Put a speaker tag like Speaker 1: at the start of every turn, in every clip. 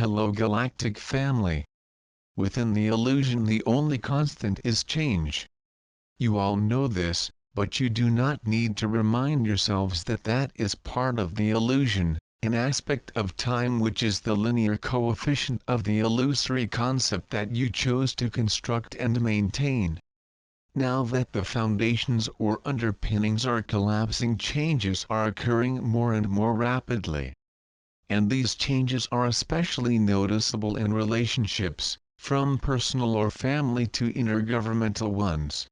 Speaker 1: Hello Galactic family. Within the illusion the only constant is change. You all know this, but you do not need to remind yourselves that that is part of the illusion, an aspect of time which is the linear coefficient of the illusory concept that you chose to construct and maintain. Now that the foundations or underpinnings are collapsing, changes are occurring more and more rapidly. And these changes are especially noticeable in relationships, from personal or family to intergovernmental ones.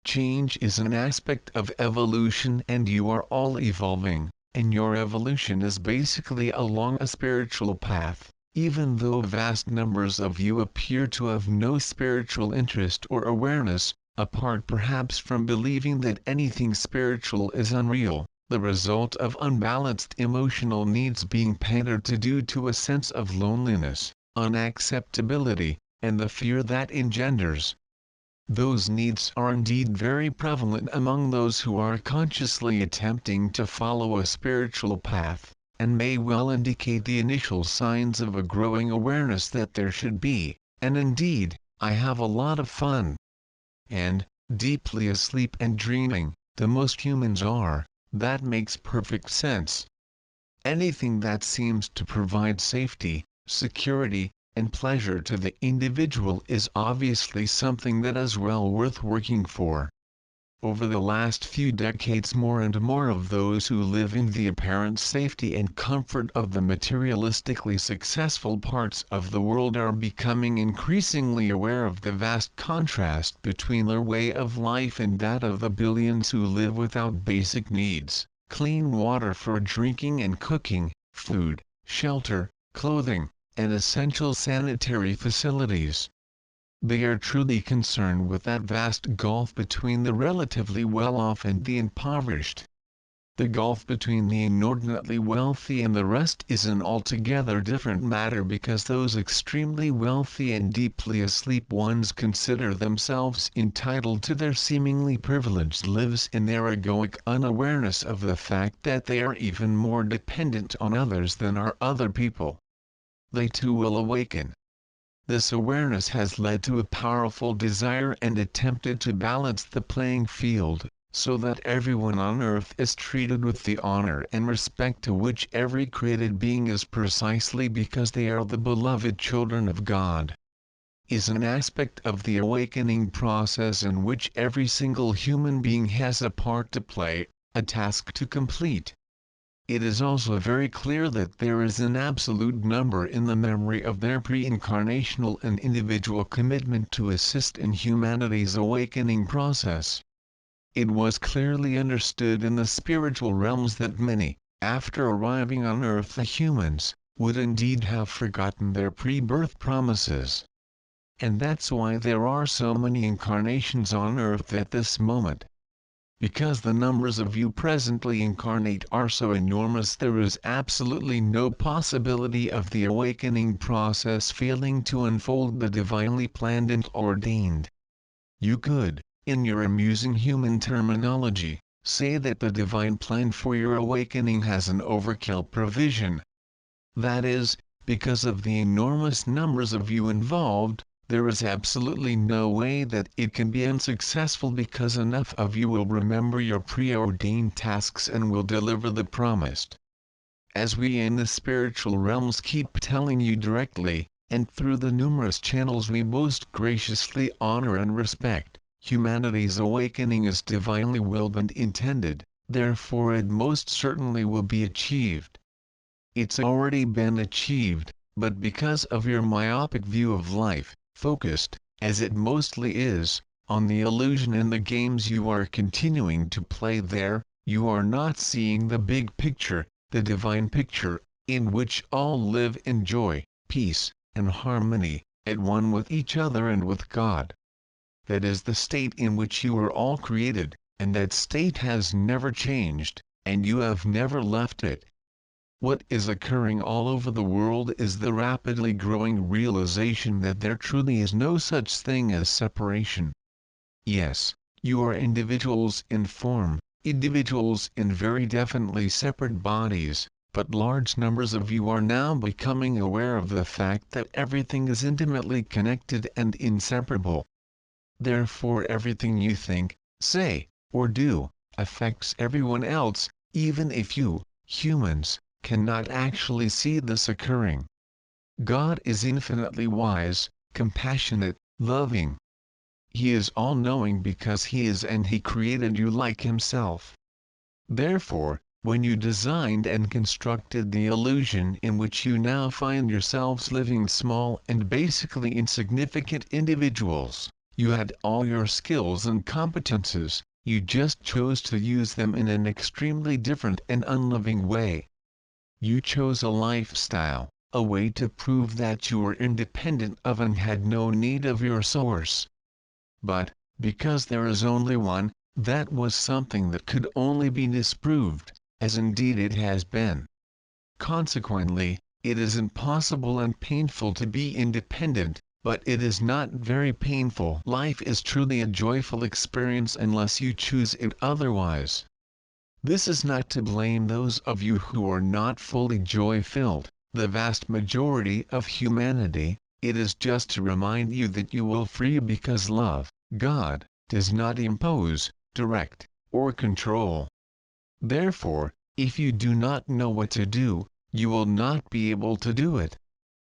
Speaker 1: Change is an aspect of evolution, and you are all evolving, and your evolution is basically along a spiritual path, even though vast numbers of you appear to have no spiritual interest or awareness, apart perhaps from believing that anything spiritual is unreal, the result of unbalanced emotional needs being pandered to due to a sense of loneliness, unacceptability, and the fear that engenders. Those needs are indeed very prevalent among those who are consciously attempting to follow a spiritual path, and may well indicate the initial signs of a growing awareness that there should be, and indeed, I have a lot of fun. And, deeply asleep and dreaming, the most humans are. That makes perfect sense. Anything that seems to provide safety, security, and pleasure to the individual is obviously something that is well worth working for. Over the last few decades, more and more of those who live in the apparent safety and comfort of the materialistically successful parts of the world are becoming increasingly aware of the vast contrast between their way of life and that of the billions who live without basic needs, clean water for drinking and cooking, food, shelter, clothing, and essential sanitary facilities. They are truly concerned with that vast gulf between the relatively well-off and the impoverished. The gulf between the inordinately wealthy and the rest is an altogether different matter, because those extremely wealthy and deeply asleep ones consider themselves entitled to their seemingly privileged lives in their egoic unawareness of the fact that they are even more dependent on others than are other people. They too will awaken. This awareness has led to a powerful desire and attempted to balance the playing field, so that everyone on earth is treated with the honor and respect to which every created being is, precisely because they are the beloved children of God. Is an aspect of the awakening process in which every single human being has a part to play, a task to complete. It is also very clear that there is an absolute number in the memory of their pre-incarnational and individual commitment to assist in humanity's awakening process. It was clearly understood in the spiritual realms that many, after arriving on earth the humans, would indeed have forgotten their pre-birth promises. And that's why there are so many incarnations on earth at this moment. Because the numbers of you presently incarnate are so enormous, there is absolutely no possibility of the awakening process failing to unfold the divinely planned and ordained. You could, in your amusing human terminology, say that the divine plan for your awakening has an overkill provision. That is, because of the enormous numbers of you involved, there is absolutely no way that it can be unsuccessful, because enough of you will remember your preordained tasks and will deliver the promised. As we in the spiritual realms keep telling you directly, and through the numerous channels we most graciously honor and respect, humanity's awakening is divinely willed and intended, therefore it most certainly will be achieved. It's already been achieved, but because of your myopic view of life, focused, as it mostly is, on the illusion and the games you are continuing to play there, you are not seeing the big picture, the divine picture, in which all live in joy, peace, and harmony, at one with each other and with God. That is the state in which you were all created, and that state has never changed, and you have never left it. What is occurring all over the world is the rapidly growing realization that there truly is no such thing as separation. Yes, you are individuals in form, individuals in very definitely separate bodies, but large numbers of you are now becoming aware of the fact that everything is intimately connected and inseparable. Therefore everything you think, say, or do, affects everyone else, even if you, humans, cannot actually see this occurring. God is infinitely wise, compassionate, loving. He is all-knowing because He is, and He created you like Himself. Therefore, when you designed and constructed the illusion in which you now find yourselves living small and basically insignificant individuals, you had all your skills and competences, you just chose to use them in an extremely different and unloving way. You chose a lifestyle, a way to prove that you were independent of and had no need of your source. But, because there is only one, that was something that could only be disproved, as indeed it has been. Consequently, it is impossible and painful to be independent, but it is not very painful. Life is truly a joyful experience unless you choose it otherwise. This is not to blame those of you who are not fully joy-filled, the vast majority of humanity. It is just to remind you that you will free because love, God, does not impose, direct, or control. Therefore, if you do not know what to do, you will not be able to do it.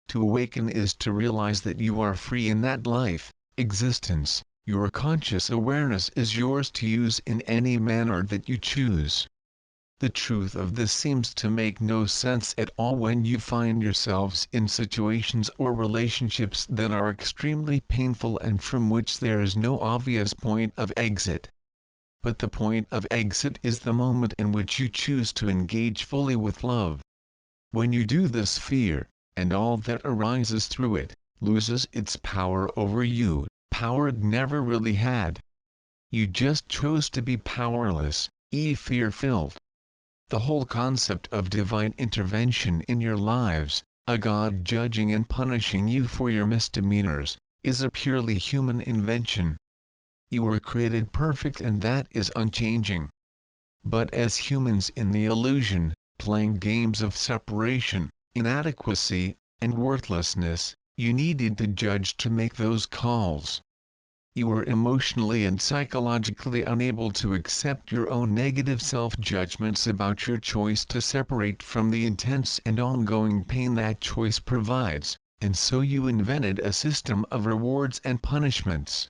Speaker 1: To awaken is to realize that you are free in that life, existence. Your conscious awareness is yours to use in any manner that you choose. The truth of this seems to make no sense at all when you find yourselves in situations or relationships that are extremely painful and from which there is no obvious point of exit. But the point of exit is the moment in which you choose to engage fully with love. When you do this, fear, and all that arises through it, loses its power over you, power it never really had. You just chose to be powerless, fear-filled. The whole concept of divine intervention in your lives, a God judging and punishing you for your misdemeanors, is a purely human invention. You were created perfect and that is unchanging. But as humans in the illusion, playing games of separation, inadequacy, and worthlessness, you needed to judge to make those calls. You were emotionally and psychologically unable to accept your own negative self-judgments about your choice to separate from the intense and ongoing pain that choice provides, and so you invented a system of rewards and punishments.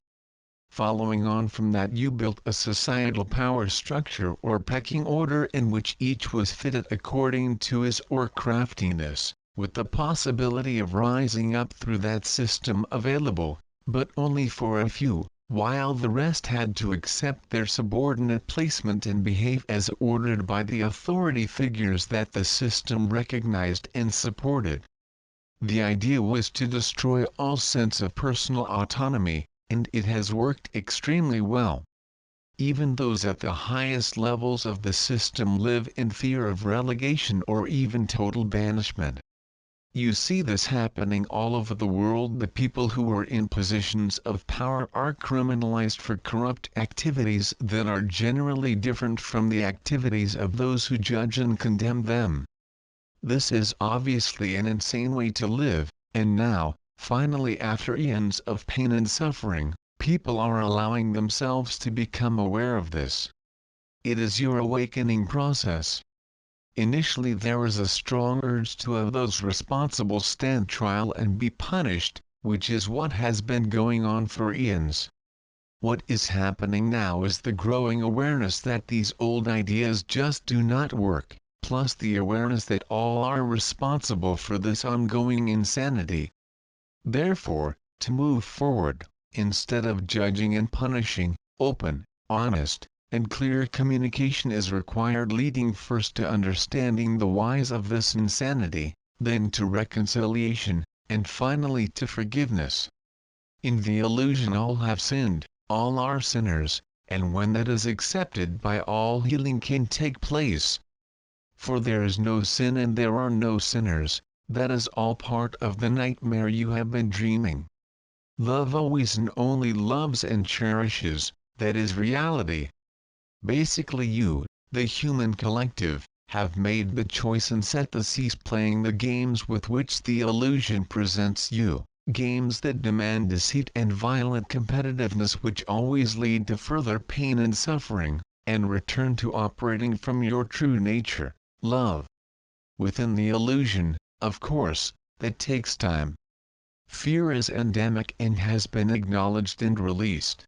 Speaker 1: Following on from that, you built a societal power structure or pecking order in which each was fitted according to his or her craftiness, with the possibility of rising up through that system available, but only for a few, while the rest had to accept their subordinate placement and behave as ordered by the authority figures that the system recognized and supported. The idea was to destroy all sense of personal autonomy, and it has worked extremely well. Even those at the highest levels of the system live in fear of relegation or even total banishment. You see this happening all over the world. The people who are in positions of power are criminalized for corrupt activities that are generally different from the activities of those who judge and condemn them. This is obviously an insane way to live, and now, finally, after eons of pain and suffering, people are allowing themselves to become aware of this. It is your awakening process. Initially there is a strong urge to have those responsible stand trial and be punished, which is what has been going on for eons. What is happening now is the growing awareness that these old ideas just do not work, plus the awareness that all are responsible for this ongoing insanity. Therefore, to move forward, instead of judging and punishing, open, honest, and clear communication is required, leading first to understanding the whys of this insanity, then to reconciliation, and finally to forgiveness. In the illusion all have sinned, all are sinners, and when that is accepted by all, healing can take place. For there is no sin and there are no sinners. That is all part of the nightmare you have been dreaming. Love always and only loves and cherishes, that is reality. Basically you, the human collective, have made the choice and set the cease playing the games with which the illusion presents you, games that demand deceit and violent competitiveness which always lead to further pain and suffering, and return to operating from your true nature, love. Within the illusion, of course, that takes time. Fear is endemic and has been acknowledged and released.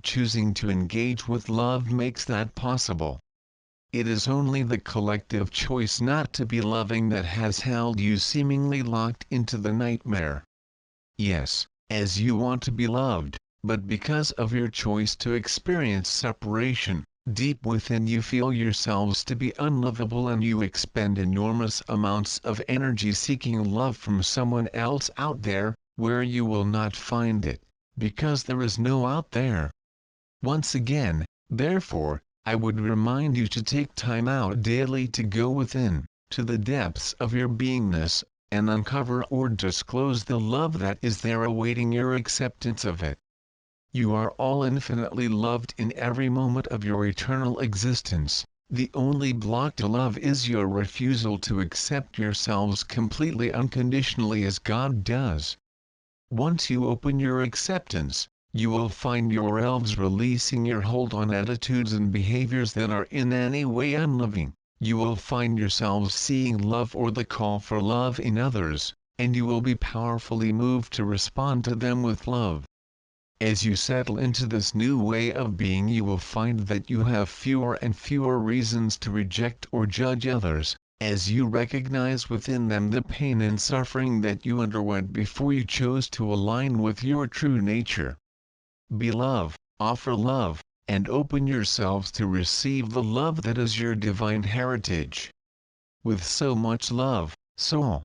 Speaker 1: Choosing to engage with love makes that possible. It is only the collective choice not to be loving that has held you seemingly locked into the nightmare. Yes, as you want to be loved, but because of your choice to experience separation, deep within you feel yourselves to be unlovable and you expend enormous amounts of energy seeking love from someone else out there, where you will not find it, because there is no out there. Once again, therefore, I would remind you to take time out daily to go within, to the depths of your beingness, and uncover or disclose the love that is there awaiting your acceptance of it. You are all infinitely loved in every moment of your eternal existence. The only block to love is your refusal to accept yourselves completely unconditionally as God does. Once you open your acceptance, you will find yourselves releasing your hold on attitudes and behaviors that are in any way unloving. You will find yourselves seeing love or the call for love in others, and you will be powerfully moved to respond to them with love. As you settle into this new way of being, you will find that you have fewer and fewer reasons to reject or judge others, as you recognize within them the pain and suffering that you underwent before you chose to align with your true nature. Be love, offer love, and open yourselves to receive the love that is your divine heritage. With so much love, soul.